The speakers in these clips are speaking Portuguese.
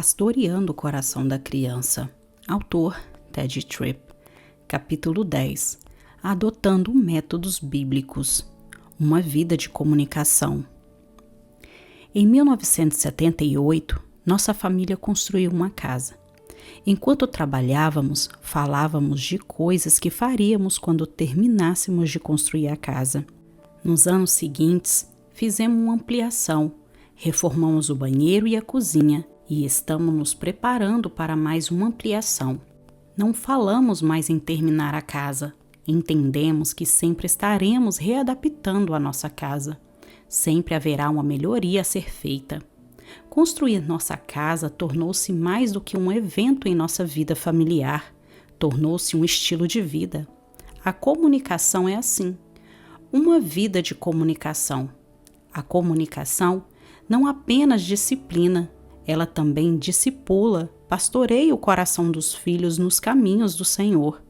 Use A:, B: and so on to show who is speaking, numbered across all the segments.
A: Pastoreando o Coração da Criança. Autor Tedd Tripp. Capítulo 10. Adotando métodos bíblicos. Uma vida de comunicação. Em 1978, nossa família construiu uma casa. Enquanto trabalhávamos, falávamos de coisas que faríamos quando terminássemos de construir a casa. Nos anos seguintes, fizemos uma ampliação, reformamos o banheiro e a cozinha e estamos nos preparando para mais uma ampliação. Não falamos mais em terminar a casa. Entendemos que sempre estaremos readaptando a nossa casa. Sempre haverá uma melhoria a ser feita. Construir nossa casa tornou-se mais do que um evento em nossa vida familiar. Tornou-se um estilo de vida. A comunicação é assim. Uma vida de comunicação. A comunicação não apenas disciplina, ela também discipula, pastoreia o coração dos filhos nos caminhos do Senhor.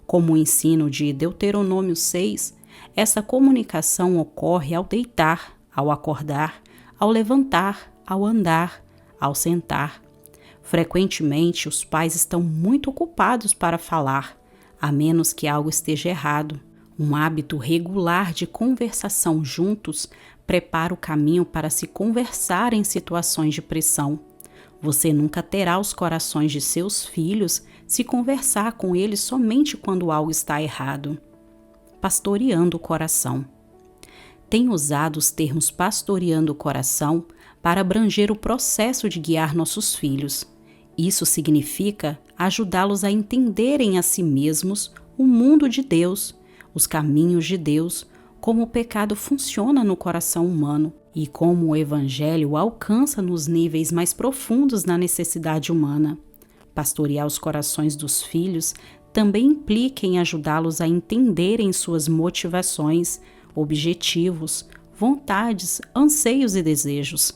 A: Como o ensino de Deuteronômio 6, essa comunicação ocorre ao deitar, ao acordar, ao levantar, ao andar, ao sentar. Frequentemente, os pais estão muito ocupados para falar, a menos que algo esteja errado. Um hábito regular de conversação juntos prepara o caminho para se conversar em situações de pressão. Você nunca terá os corações de seus filhos se conversar com eles somente quando algo está errado. Pastoreando o coração. Tenho usado os termos pastoreando o coração para abranger o processo de guiar nossos filhos. Isso significa ajudá-los a entenderem a si mesmos o mundo de Deus, os caminhos de Deus, como o pecado funciona no coração humano e como o Evangelho alcança nos níveis mais profundos na necessidade humana. Pastorear os corações dos filhos também implica em ajudá-los a entenderem suas motivações, objetivos, vontades, anseios e desejos.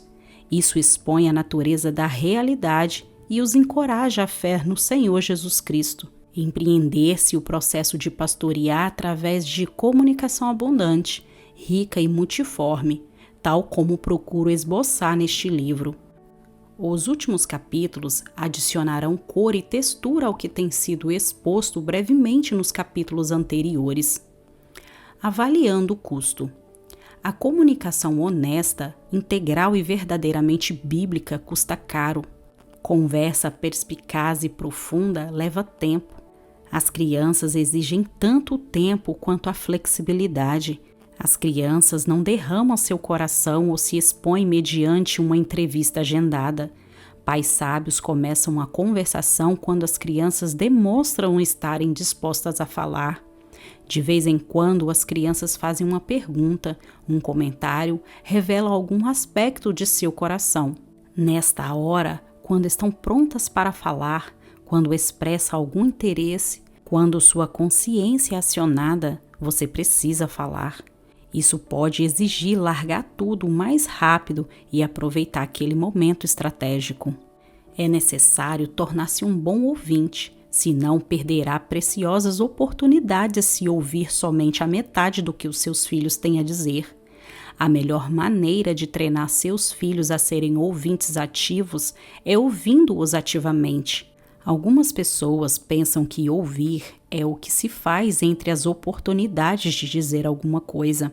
A: Isso expõe a natureza da realidade e os encoraja a fé no Senhor Jesus Cristo. Empreender-se o processo de pastorear através de comunicação abundante, rica e multiforme, tal como procuro esboçar neste livro. Os últimos capítulos adicionarão cor e textura ao que tem sido exposto brevemente nos capítulos anteriores. Avaliando o custo. A comunicação honesta, integral e verdadeiramente bíblica custa caro. Conversa perspicaz e profunda leva tempo. As crianças exigem tanto tempo quanto a flexibilidade. As crianças não derramam seu coração ou se expõem mediante uma entrevista agendada. Pais sábios começam a conversação quando as crianças demonstram estarem dispostas a falar. De vez em quando, as crianças fazem uma pergunta, um comentário, revelam algum aspecto de seu coração. Nesta hora, quando estão prontas para falar, quando expressa algum interesse, quando sua consciência é acionada, você precisa falar. Isso pode exigir largar tudo o mais rápido e aproveitar aquele momento estratégico. É necessário tornar-se um bom ouvinte, senão perderá preciosas oportunidades se ouvir somente a metade do que os seus filhos têm a dizer. A melhor maneira de treinar seus filhos a serem ouvintes ativos é ouvindo-os ativamente. Algumas pessoas pensam que ouvir é o que se faz entre as oportunidades de dizer alguma coisa.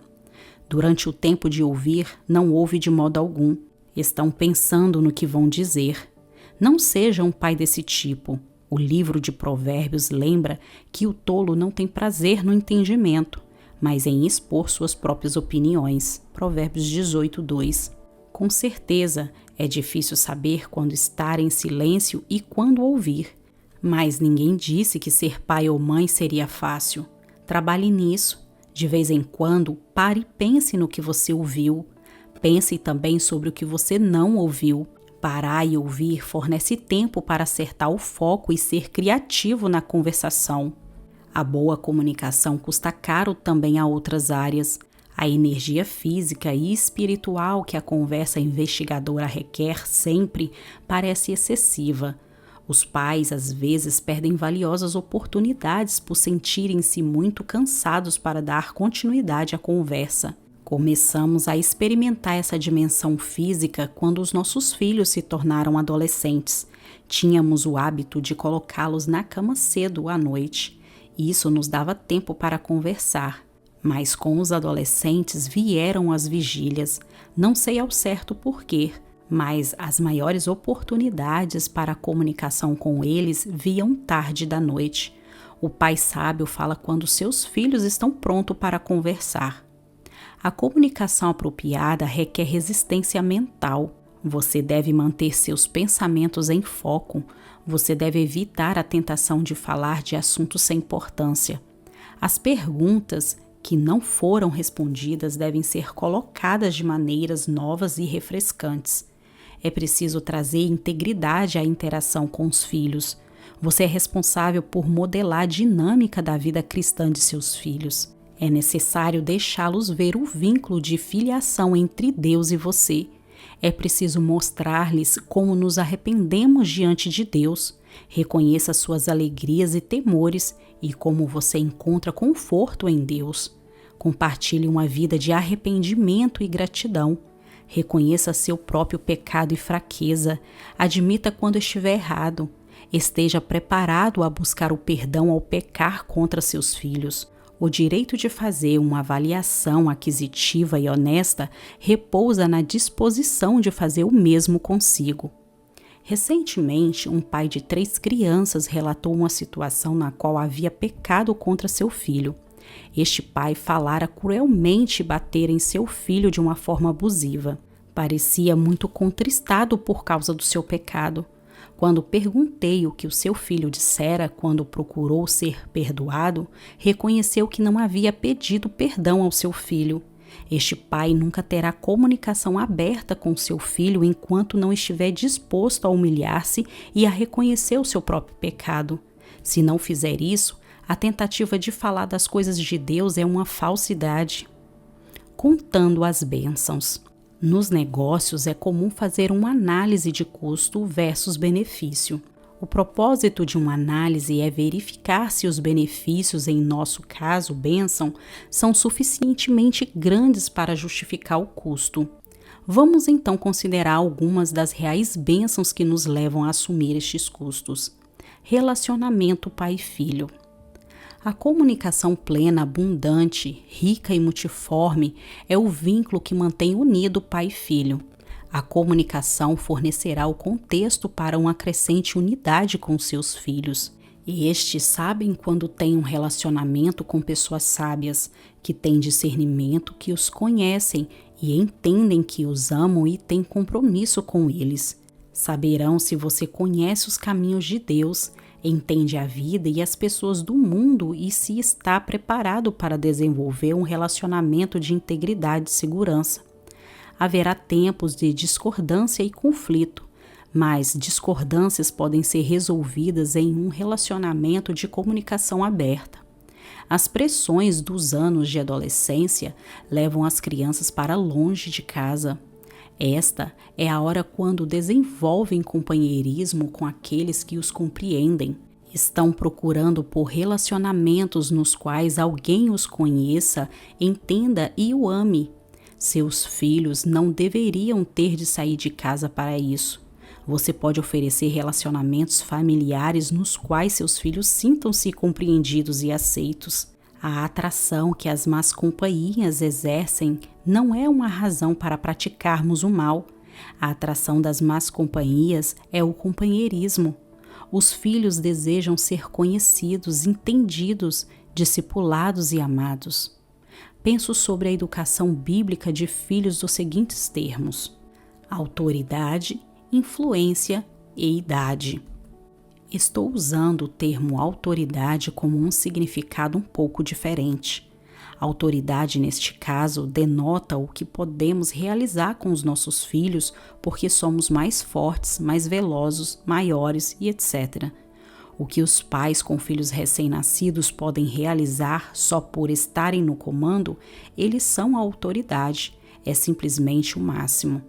A: Durante o tempo de ouvir, não ouve de modo algum. Estão pensando no que vão dizer. Não seja um pai desse tipo. O livro de Provérbios lembra que o tolo não tem prazer no entendimento, mas em expor suas próprias opiniões. Provérbios 18:2. Com certeza, é difícil saber quando estar em silêncio e quando ouvir. Mas ninguém disse que ser pai ou mãe seria fácil. Trabalhe nisso. De vez em quando, pare e pense no que você ouviu. Pense também sobre o que você não ouviu. Parar e ouvir fornece tempo para acertar o foco e ser criativo na conversação. A boa comunicação custa caro também a outras áreas. A energia física e espiritual que a conversa investigadora requer sempre parece excessiva. Os pais, às vezes, perdem valiosas oportunidades por sentirem-se muito cansados para dar continuidade à conversa. Começamos a experimentar essa dimensão física quando os nossos filhos se tornaram adolescentes. Tínhamos o hábito de colocá-los na cama cedo à noite. Isso nos dava tempo para conversar. Mas com os adolescentes vieram as vigílias. Não sei ao certo porquê, mas as maiores oportunidades para a comunicação com eles viam tarde da noite. O pai sábio fala quando seus filhos estão prontos para conversar. A comunicação apropriada requer resistência mental. Você deve manter seus pensamentos em foco. Você deve evitar a tentação de falar de assuntos sem importância. As perguntas que não foram respondidas devem ser colocadas de maneiras novas e refrescantes. É preciso trazer integridade à interação com os filhos. Você é responsável por modelar a dinâmica da vida cristã de seus filhos. É necessário deixá-los ver o vínculo de filiação entre Deus e você. É preciso mostrar-lhes como nos arrependemos diante de Deus. Reconheça suas alegrias e temores e como você encontra conforto em Deus. Compartilhe uma vida de arrependimento e gratidão. Reconheça seu próprio pecado e fraqueza. Admita quando estiver errado. Esteja preparado a buscar o perdão ao pecar contra seus filhos. O direito de fazer uma avaliação aquisitiva e honesta repousa na disposição de fazer o mesmo consigo. Recentemente, um pai de 3 crianças relatou uma situação na qual havia pecado contra seu filho. Este pai falara cruelmente e batera em seu filho de uma forma abusiva. Parecia muito contristado por causa do seu pecado. Quando perguntei o que o seu filho dissera quando procurou ser perdoado, reconheceu que não havia pedido perdão ao seu filho. Este pai nunca terá comunicação aberta com seu filho enquanto não estiver disposto a humilhar-se e a reconhecer o seu próprio pecado. Se não fizer isso, a tentativa de falar das coisas de Deus é uma falsidade. Contando as bênçãos. Nos negócios é comum fazer uma análise de custo versus benefício. O propósito de uma análise é verificar se os benefícios, em nosso caso, bênção, são suficientemente grandes para justificar o custo. Vamos então considerar algumas das reais bênçãos que nos levam a assumir estes custos. Relacionamento pai e filho. A comunicação plena, abundante, rica e multiforme é o vínculo que mantém unido pai e filho. A comunicação fornecerá o contexto para uma crescente unidade com seus filhos. E estes sabem quando têm um relacionamento com pessoas sábias, que têm discernimento, que os conhecem e entendem que os amam e têm compromisso com eles. Saberão se você conhece os caminhos de Deus, entende a vida e as pessoas do mundo e se está preparado para desenvolver um relacionamento de integridade e segurança. Haverá tempos de discordância e conflito, mas discordâncias podem ser resolvidas em um relacionamento de comunicação aberta. As pressões dos anos de adolescência levam as crianças para longe de casa. Esta é a hora quando desenvolvem companheirismo com aqueles que os compreendem. Estão procurando por relacionamentos nos quais alguém os conheça, entenda e o ame. Seus filhos não deveriam ter de sair de casa para isso. Você pode oferecer relacionamentos familiares nos quais seus filhos sintam-se compreendidos e aceitos. A atração que as más companhias exercem não é uma razão para praticarmos o mal. A atração das más companhias é o companheirismo. Os filhos desejam ser conhecidos, entendidos, discipulados e amados. Penso sobre a educação bíblica de filhos dos seguintes termos: autoridade, influência e idade. Estou usando o termo autoridade como um significado um pouco diferente. Autoridade, neste caso, denota o que podemos realizar com os nossos filhos porque somos mais fortes, mais velozes, maiores e etc. O que os pais com filhos recém-nascidos podem realizar só por estarem no comando, eles são a autoridade, é simplesmente o máximo.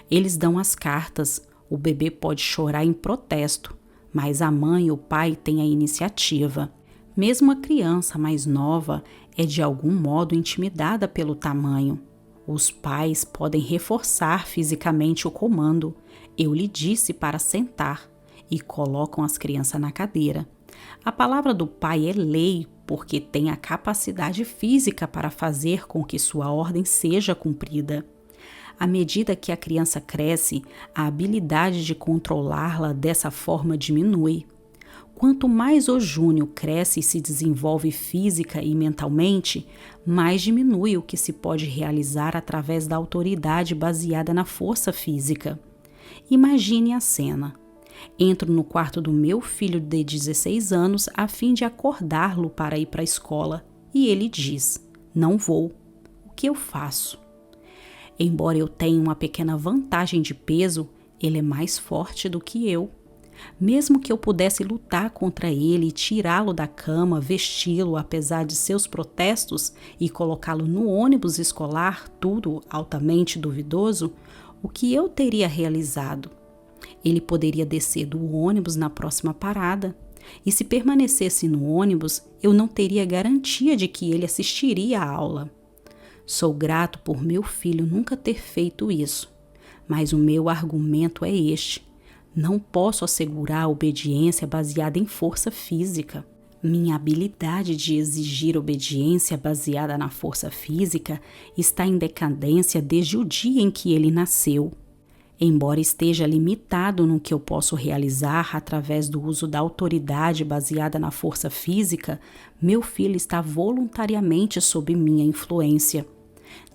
A: Eles dão as cartas, o bebê pode chorar em protesto, mas a mãe e o pai têm a iniciativa. Mesmo a criança mais nova é de algum modo intimidada pelo tamanho. Os pais podem reforçar fisicamente o comando, eu lhe disse para sentar, e colocam as crianças na cadeira. A palavra do pai é lei porque tem a capacidade física para fazer com que sua ordem seja cumprida. À medida que a criança cresce, a habilidade de controlá-la dessa forma diminui. Quanto mais o júnior cresce e se desenvolve física e mentalmente, mais diminui o que se pode realizar através da autoridade baseada na força física. Imagine a cena. Entro no quarto do meu filho de 16 anos a fim de acordá-lo para ir para a escola e ele diz: "Não vou. O que eu faço?" Embora eu tenha uma pequena vantagem de peso, ele é mais forte do que eu. Mesmo que eu pudesse lutar contra ele e tirá-lo da cama, vesti-lo apesar de seus protestos e colocá-lo no ônibus escolar, tudo altamente duvidoso, o que eu teria realizado? Ele poderia descer do ônibus na próxima parada, e se permanecesse no ônibus, eu não teria garantia de que ele assistiria à aula. Sou grato por meu filho nunca ter feito isso, mas o meu argumento é este. Não posso assegurar a obediência baseada em força física. Minha habilidade de exigir obediência baseada na força física está em decadência desde o dia em que ele nasceu. Embora esteja limitado no que eu posso realizar através do uso da autoridade baseada na força física, meu filho está voluntariamente sob minha influência.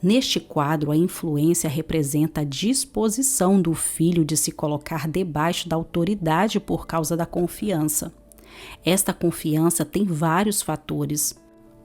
A: Neste quadro, a influência representa a disposição do filho de se colocar debaixo da autoridade por causa da confiança. Esta confiança tem vários fatores.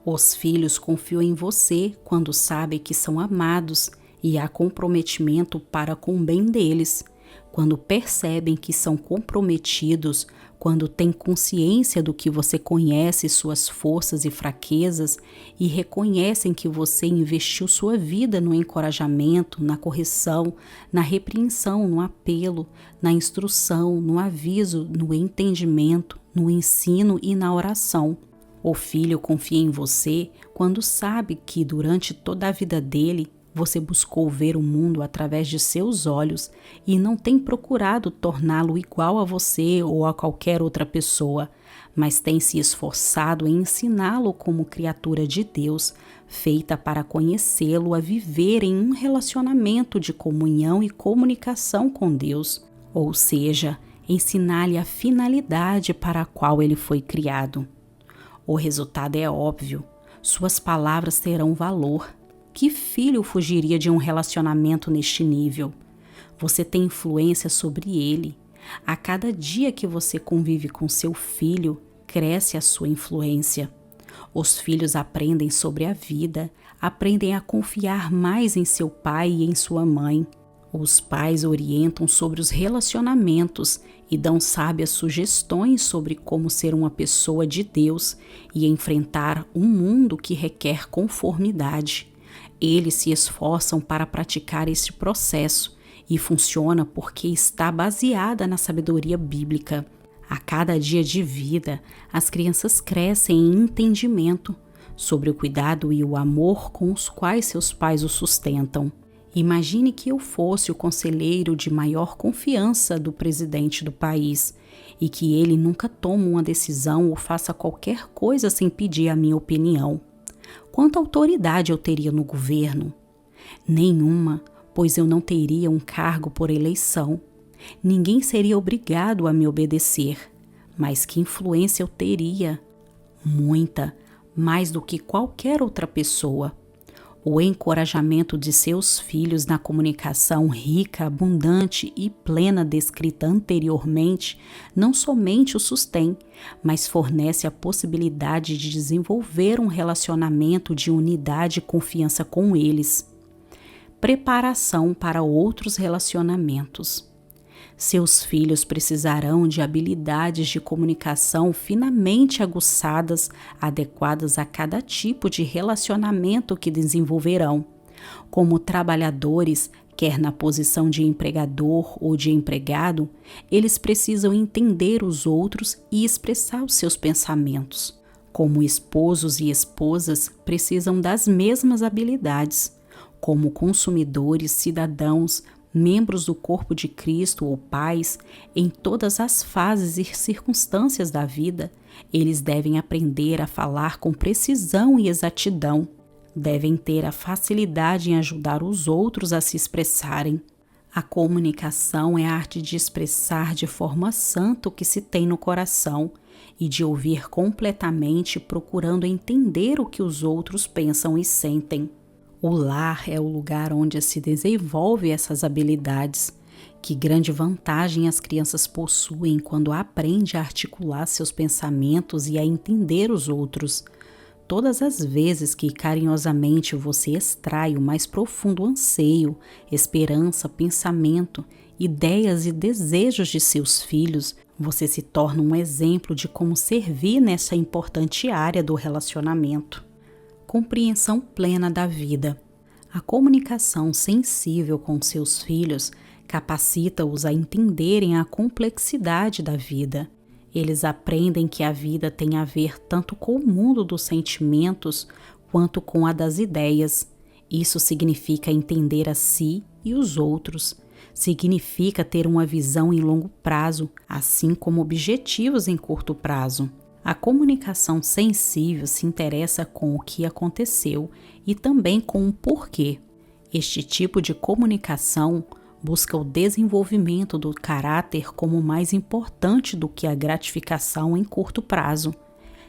A: Os filhos confiam em você quando sabem que são amados e há comprometimento para com o bem deles. Quando percebem que são comprometidos, quando têm consciência do que você conhece suas forças e fraquezas e reconhecem que você investiu sua vida no encorajamento, na correção, na repreensão, no apelo, na instrução, no aviso, no entendimento, no ensino e na oração. O filho confia em você quando sabe que durante toda a vida dele, você buscou ver o mundo através de seus olhos e não tem procurado torná-lo igual a você ou a qualquer outra pessoa, mas tem se esforçado em ensiná-lo como criatura de Deus, feita para conhecê-lo a viver em um relacionamento de comunhão e comunicação com Deus, ou seja, ensinar-lhe a finalidade para a qual ele foi criado. O resultado é óbvio, suas palavras terão valor. Que filho fugiria de um relacionamento neste nível? Você tem influência sobre ele. A cada dia que você convive com seu filho, cresce a sua influência. Os filhos aprendem sobre a vida, aprendem a confiar mais em seu pai e em sua mãe. Os pais orientam sobre os relacionamentos e dão sábias sugestões sobre como ser uma pessoa de Deus e enfrentar um mundo que requer conformidade. Eles se esforçam para praticar este processo e funciona porque está baseada na sabedoria bíblica. A cada dia de vida, as crianças crescem em entendimento sobre o cuidado e o amor com os quais seus pais o sustentam. Imagine que eu fosse o conselheiro de maior confiança do presidente do país e que ele nunca tome uma decisão ou faça qualquer coisa sem pedir a minha opinião. Quanta autoridade eu teria no governo? Nenhuma, pois eu não teria um cargo por eleição. Ninguém seria obrigado a me obedecer. Mas que influência eu teria? Muita, mais do que qualquer outra pessoa. O encorajamento de seus filhos na comunicação rica, abundante e plena descrita anteriormente não somente o sustém, mas fornece a possibilidade de desenvolver um relacionamento de unidade e confiança com eles. Preparação para outros relacionamentos. Seus filhos precisarão de habilidades de comunicação finamente aguçadas, adequadas a cada tipo de relacionamento que desenvolverão. Como trabalhadores, quer na posição de empregador ou de empregado, eles precisam entender os outros e expressar os seus pensamentos. Como esposos e esposas, precisam das mesmas habilidades. como consumidores, cidadãos, membros do corpo de Cristo ou pais, em todas as fases e circunstâncias da vida, eles devem aprender a falar com precisão e exatidão. Devem ter a facilidade em ajudar os outros a se expressarem. A comunicação é a arte de expressar de forma santa o que se tem no coração e de ouvir completamente, procurando entender o que os outros pensam e sentem. O lar é o lugar onde se desenvolve essas habilidades. Que grande vantagem as crianças possuem quando aprendem a articular seus pensamentos e a entender os outros. Todas as vezes que carinhosamente você extrai o mais profundo anseio, esperança, pensamento, ideias e desejos de seus filhos, você se torna um exemplo de como servir nessa importante área do relacionamento. Compreensão plena da vida. A comunicação sensível com seus filhos capacita-os a entenderem a complexidade da vida. Eles aprendem que a vida tem a ver tanto com o mundo dos sentimentos quanto com a das ideias. Isso significa entender a si e os outros. Significa ter uma visão em longo prazo, assim como objetivos em curto prazo. A comunicação sensível se interessa com o que aconteceu e também com o porquê. Este tipo de comunicação busca o desenvolvimento do caráter como mais importante do que a gratificação em curto prazo.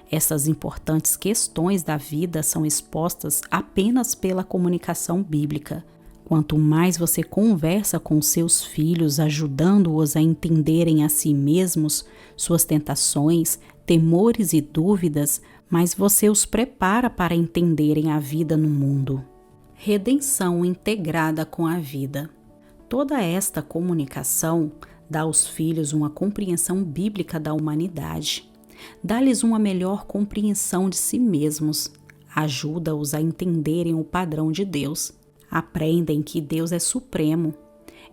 A: Essas importantes questões da vida são expostas apenas pela comunicação bíblica. Quanto mais você conversa com seus filhos, ajudando-os a entenderem a si mesmos, suas tentações, temores e dúvidas, mais você os prepara para entenderem a vida no mundo. Redenção integrada com a vida. Toda esta comunicação dá aos filhos uma compreensão bíblica da humanidade, dá-lhes uma melhor compreensão de si mesmos, ajuda-os a entenderem o padrão de Deus, aprendem que Deus é supremo.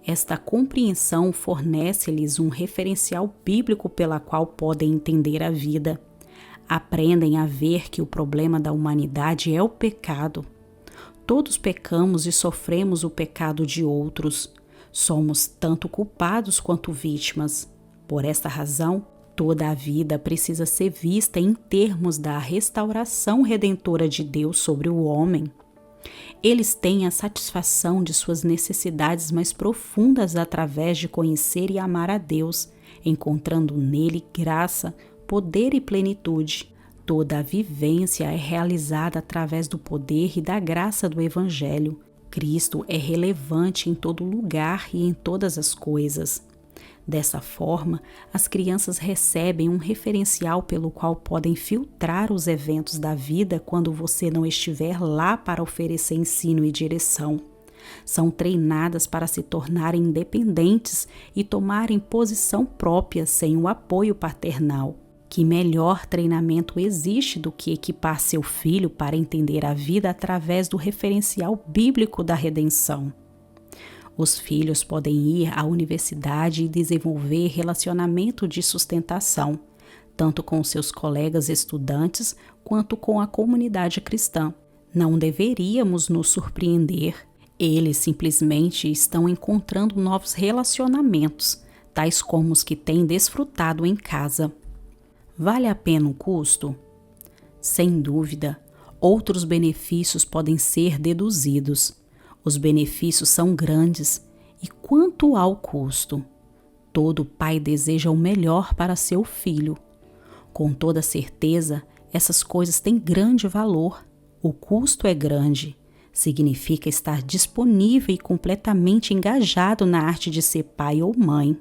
A: Esta compreensão fornece-lhes um referencial bíblico pela qual podem entender a vida. Aprendem a ver que o problema da humanidade é o pecado. Todos pecamos e sofremos o pecado de outros. Somos tanto culpados quanto vítimas. Por esta razão, toda a vida precisa ser vista em termos da restauração redentora de Deus sobre o homem. Eles têm a satisfação de suas necessidades mais profundas através de conhecer e amar a Deus, encontrando nele graça, poder e plenitude. Toda a vivência é realizada através do poder e da graça do Evangelho. Cristo é relevante em todo lugar e em todas as coisas. Dessa forma, as crianças recebem um referencial pelo qual podem filtrar os eventos da vida quando você não estiver lá para oferecer ensino e direção. São treinadas para se tornarem independentes e tomarem posição própria sem o apoio paternal. Que melhor treinamento existe do que equipar seu filho para entender a vida através do referencial bíblico da redenção? Os filhos podem ir à universidade e desenvolver relacionamento de sustentação, tanto com seus colegas estudantes quanto com a comunidade cristã. Não deveríamos nos surpreender. Eles simplesmente estão encontrando novos relacionamentos, tais como os que têm desfrutado em casa. Vale a pena o custo? Sem dúvida, outros benefícios podem ser deduzidos. Os benefícios são grandes. E quanto ao custo? Todo pai deseja o melhor para seu filho. Com toda certeza, essas coisas têm grande valor. O custo é grande. Significa estar disponível e completamente engajado na arte de ser pai ou mãe.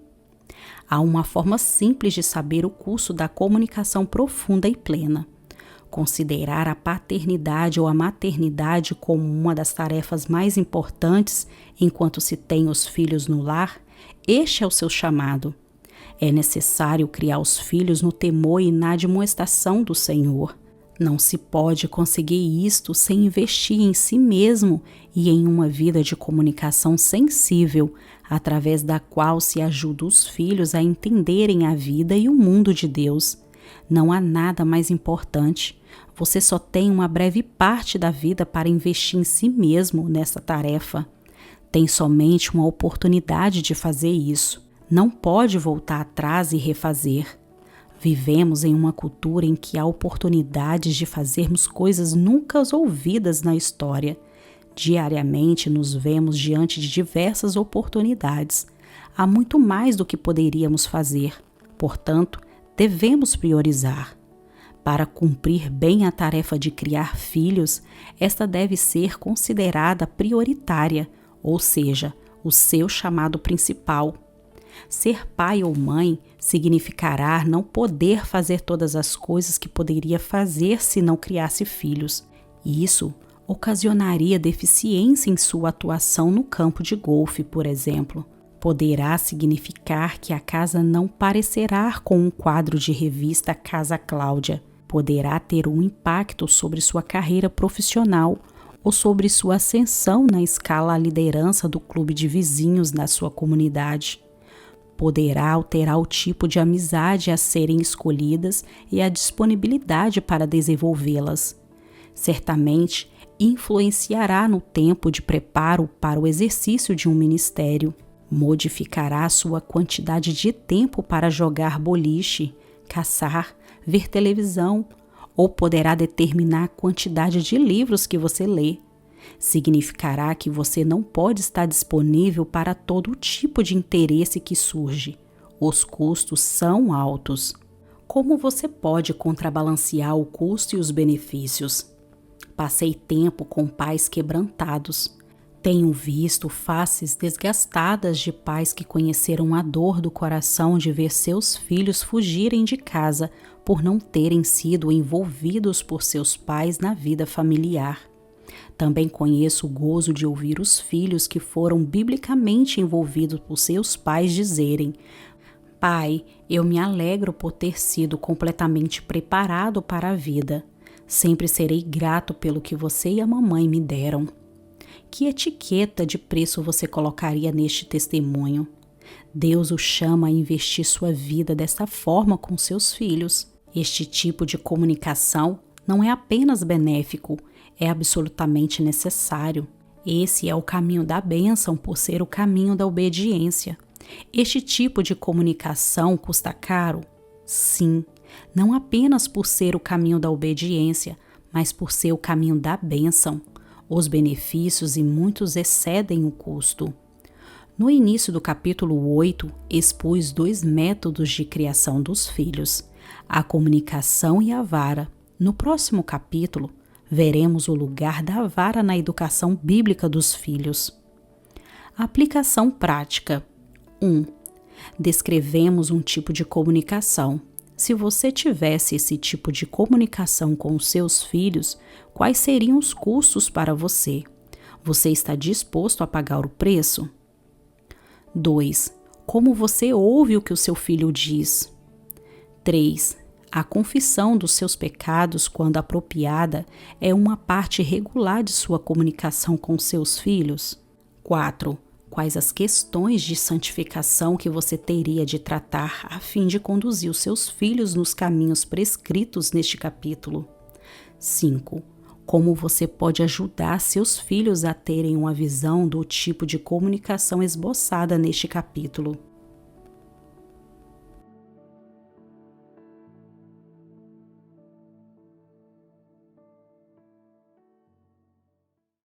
A: Há uma forma simples de saber o custo da comunicação profunda e plena. Considerar a paternidade ou a maternidade como uma das tarefas mais importantes enquanto se tem os filhos no lar, este é o seu chamado. É necessário criar os filhos no temor e na admoestação do Senhor. Não se pode conseguir isto sem investir em si mesmo e em uma vida de comunicação sensível, através da qual se ajuda os filhos a entenderem a vida e o mundo de Deus. Não há nada mais importante. Você só tem uma breve parte da vida para investir em si mesmo nessa tarefa. Tem somente uma oportunidade de fazer isso. Não pode voltar atrás e refazer. Vivemos em uma cultura em que há oportunidades de fazermos coisas nunca ouvidas na história. Diariamente nos vemos diante de diversas oportunidades. Há muito mais do que poderíamos fazer. Portanto, devemos priorizar. Para cumprir bem a tarefa de criar filhos, esta deve ser considerada prioritária, ou seja, o seu chamado principal. Ser pai ou mãe significará não poder fazer todas as coisas que poderia fazer se não criasse filhos. E isso ocasionaria deficiência em sua atuação no campo de golfe, por exemplo. Poderá significar que a casa não parecerá com um quadro de revista Casa Cláudia. Poderá ter um impacto sobre sua carreira profissional ou sobre sua ascensão na escala à liderança do clube de vizinhos na sua comunidade. Poderá alterar o tipo de amizade a serem escolhidas e a disponibilidade para desenvolvê-las. Certamente, influenciará no tempo de preparo para o exercício de um ministério. Modificará sua quantidade de tempo para jogar boliche, caçar, ver televisão, ou poderá determinar a quantidade de livros que você lê. Significará que você não pode estar disponível para todo tipo de interesse que surge. Os custos são altos. Como você pode contrabalancear o custo e os benefícios? Passei tempo com pais quebrantados. Tenho visto faces desgastadas de pais que conheceram a dor do coração de ver seus filhos fugirem de casa por não terem sido envolvidos por seus pais na vida familiar. Também conheço o gozo de ouvir os filhos que foram biblicamente envolvidos por seus pais dizerem: Pai, eu me alegro por ter sido completamente preparado para a vida. Sempre serei grato pelo que você e a mamãe me deram. Que etiqueta de preço você colocaria neste testemunho? Deus o chama a investir sua vida desta forma com seus filhos. Este tipo de comunicação não é apenas benéfico, é absolutamente necessário. Esse é o caminho da bênção por ser o caminho da obediência. Este tipo de comunicação custa caro? Sim, não apenas por ser o caminho da obediência, mas por ser o caminho da bênção. Os benefícios e muitos excedem o custo. No início do capítulo 8, expus 2 métodos de criação dos filhos, a comunicação e a vara. No próximo capítulo, veremos o lugar da vara na educação bíblica dos filhos. Aplicação prática. 1. Descrevemos um tipo de comunicação. Se você tivesse esse tipo de comunicação com os seus filhos, quais seriam os custos para você? Você está disposto a pagar o preço? 2. Como você ouve o que o seu filho diz? 3. A confissão dos seus pecados, quando apropriada, é uma parte regular de sua comunicação com seus filhos? 4. Quais as questões de santificação que você teria de tratar a fim de conduzir os seus filhos nos caminhos prescritos neste capítulo? 5. Como você pode ajudar seus filhos a terem uma visão do tipo de comunicação esboçada neste capítulo?